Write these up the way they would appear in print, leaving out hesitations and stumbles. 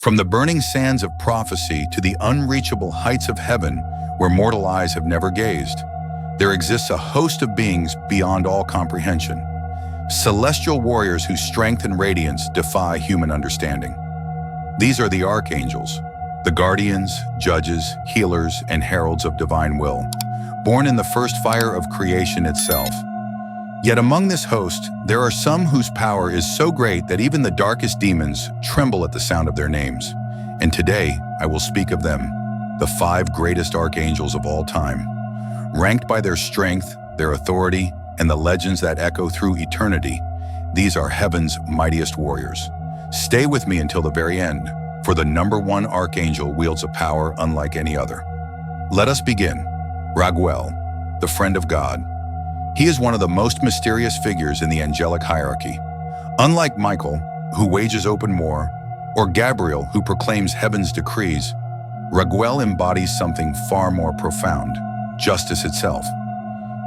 From the burning sands of prophecy to the unreachable heights of heaven where mortal eyes have never gazed, there exists a host of beings beyond all comprehension. Celestial warriors whose strength and radiance defy human understanding. These are the archangels, the guardians, judges, healers, and heralds of divine will, born in the first fire of creation itself. Yet among this host, there are some whose power is so great that even the darkest demons tremble at the sound of their names. And today, I will speak of them, the 5 greatest archangels of all time. Ranked by their strength, their authority, and the legends that echo through eternity, these are heaven's mightiest warriors. Stay with me until the very end, for the number 1 archangel wields a power unlike any other. Let us begin. Raguel, the friend of God. He is one of the most mysterious figures in the angelic hierarchy. Unlike Michael, who wages open war, or Gabriel, who proclaims heaven's decrees, Raguel embodies something far more profound, justice itself.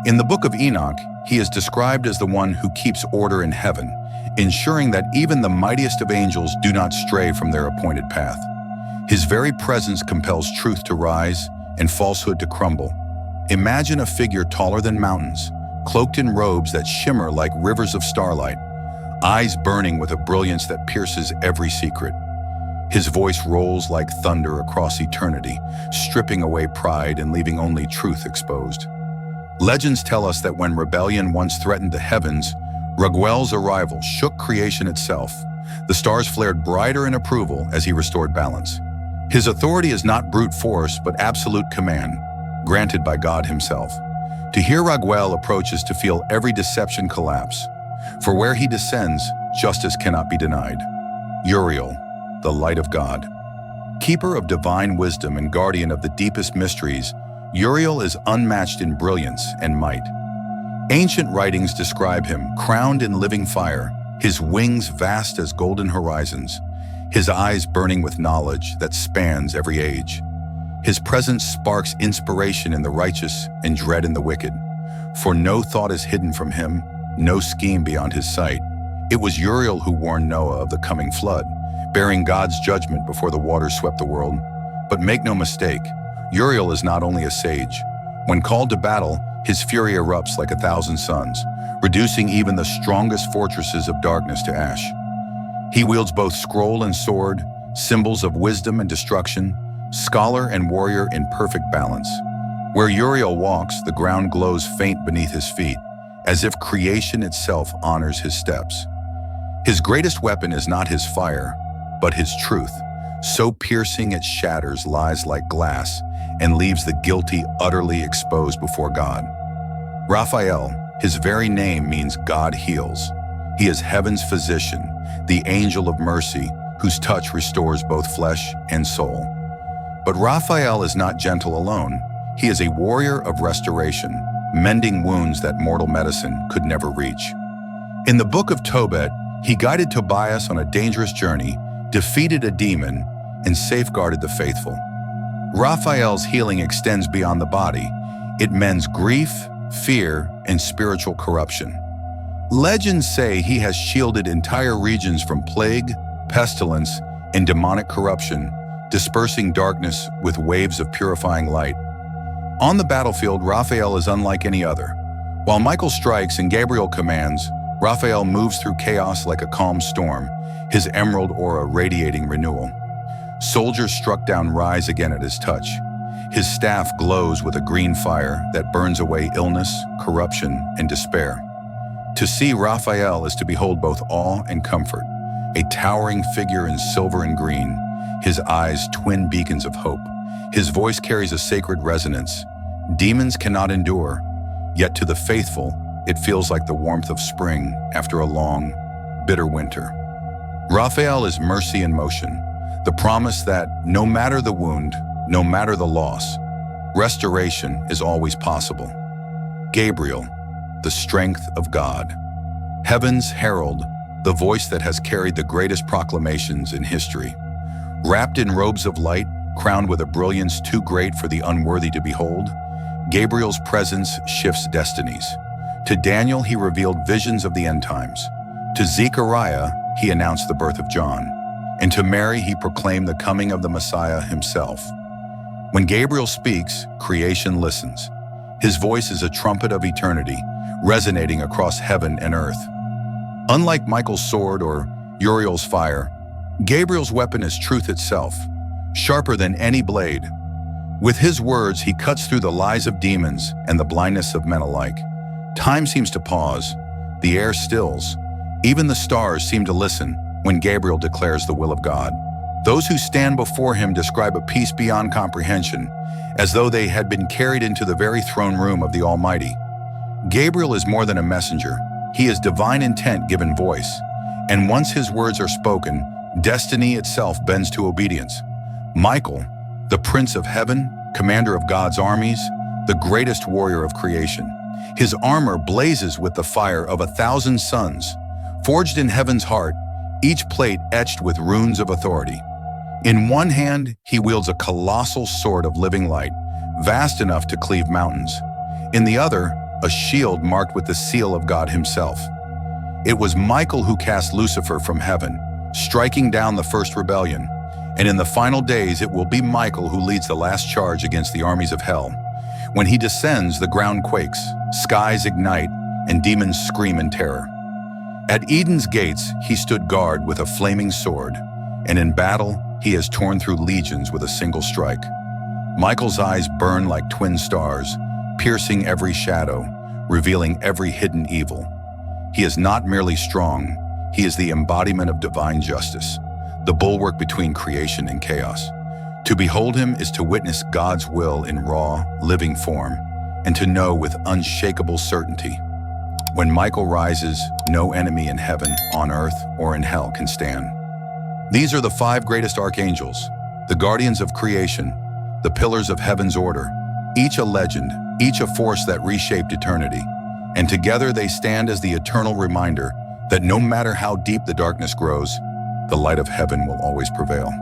In the Book of Enoch, he is described as the one who keeps order in heaven, ensuring that even the mightiest of angels do not stray from their appointed path. His very presence compels truth to rise and falsehood to crumble. Imagine a figure taller than mountains, cloaked in robes that shimmer like rivers of starlight, eyes burning with a brilliance that pierces every secret. His voice rolls like thunder across eternity, stripping away pride and leaving only truth exposed. Legends tell us that when rebellion once threatened the heavens, Raguel's arrival shook creation itself. The stars flared brighter in approval as he restored balance. His authority is not brute force, but absolute command, granted by God himself. To hear Raguel approach is to feel every deception collapse, for where he descends, justice cannot be denied. Uriel, the light of God. Keeper of divine wisdom and guardian of the deepest mysteries, Uriel is unmatched in brilliance and might. Ancient writings describe him crowned in living fire, his wings vast as golden horizons, his eyes burning with knowledge that spans every age. His presence sparks inspiration in the righteous and dread in the wicked. For no thought is hidden from him, no scheme beyond his sight. It was Uriel who warned Noah of the coming flood, bearing God's judgment before the waters swept the world. But make no mistake, Uriel is not only a sage. When called to battle, his fury erupts like 1,000 suns, reducing even the strongest fortresses of darkness to ash. He wields both scroll and sword, symbols of wisdom and destruction, scholar and warrior in perfect balance. Where Uriel walks, the ground glows faint beneath his feet, as if creation itself honors his steps. His greatest weapon is not his fire, but his truth, so piercing it shatters lies like glass and leaves the guilty utterly exposed before God. Raphael, his very name means God heals. He is heaven's physician, the angel of mercy, whose touch restores both flesh and soul. But Raphael is not gentle alone. He is a warrior of restoration, mending wounds that mortal medicine could never reach. In the Book of Tobit, he guided Tobias on a dangerous journey, defeated a demon, and safeguarded the faithful. Raphael's healing extends beyond the body. It mends grief, fear, and spiritual corruption. Legends say he has shielded entire regions from plague, pestilence, and demonic corruption, dispersing darkness with waves of purifying light. On the battlefield, Raphael is unlike any other. While Michael strikes and Gabriel commands, Raphael moves through chaos like a calm storm, his emerald aura radiating renewal. Soldiers struck down rise again at his touch. His staff glows with a green fire that burns away illness, corruption, and despair. To see Raphael is to behold both awe and comfort, a towering figure in silver and green, his eyes twin beacons of hope. His voice carries a sacred resonance. Demons cannot endure, yet to the faithful, it feels like the warmth of spring after a long, bitter winter. Raphael is mercy in motion, the promise that no matter the wound, no matter the loss, restoration is always possible. Gabriel, the strength of God. Heaven's herald, the voice that has carried the greatest proclamations in history. Wrapped in robes of light, crowned with a brilliance too great for the unworthy to behold, Gabriel's presence shifts destinies. To Daniel, he revealed visions of the end times. To Zechariah, he announced the birth of John. and to Mary he proclaimed the coming of the Messiah himself. When Gabriel speaks, creation listens. His voice is a trumpet of eternity, resonating across heaven and earth. Unlike Michael's sword or Uriel's fire, Gabriel's weapon is truth itself, sharper than any blade. With his words, he cuts through the lies of demons and the blindness of men alike. Time seems to pause, the air stills, even the stars seem to listen when Gabriel declares the will of God. Those who stand before him describe a peace beyond comprehension, as though they had been carried into the very throne room of the Almighty. Gabriel is more than a messenger. He is divine intent given voice, and once his words are spoken, destiny itself bends to obedience. Michael, the Prince of Heaven, commander of God's armies, the greatest warrior of creation. His armor blazes with the fire of 1,000 suns, forged in heaven's heart, each plate etched with runes of authority. In one hand, he wields a colossal sword of living light, vast enough to cleave mountains. In the other, a shield marked with the seal of God himself. It was Michael who cast Lucifer from heaven, striking down the first rebellion. And in the final days, it will be Michael who leads the last charge against the armies of hell. When he descends, the ground quakes, skies ignite, and demons scream in terror. At Eden's gates, he stood guard with a flaming sword, and in battle, he has torn through legions with a single strike. Michael's eyes burn like twin stars, piercing every shadow, revealing every hidden evil. He is not merely strong, he is the embodiment of divine justice, the bulwark between creation and chaos. To behold him is to witness God's will in raw, living form, and to know with unshakable certainty. When Michael rises, no enemy in heaven, on earth, or in hell can stand. These are the 5 greatest archangels, the guardians of creation, the pillars of heaven's order, each a legend, each a force that reshaped eternity. And together they stand as the eternal reminder that no matter how deep the darkness grows, the light of heaven will always prevail.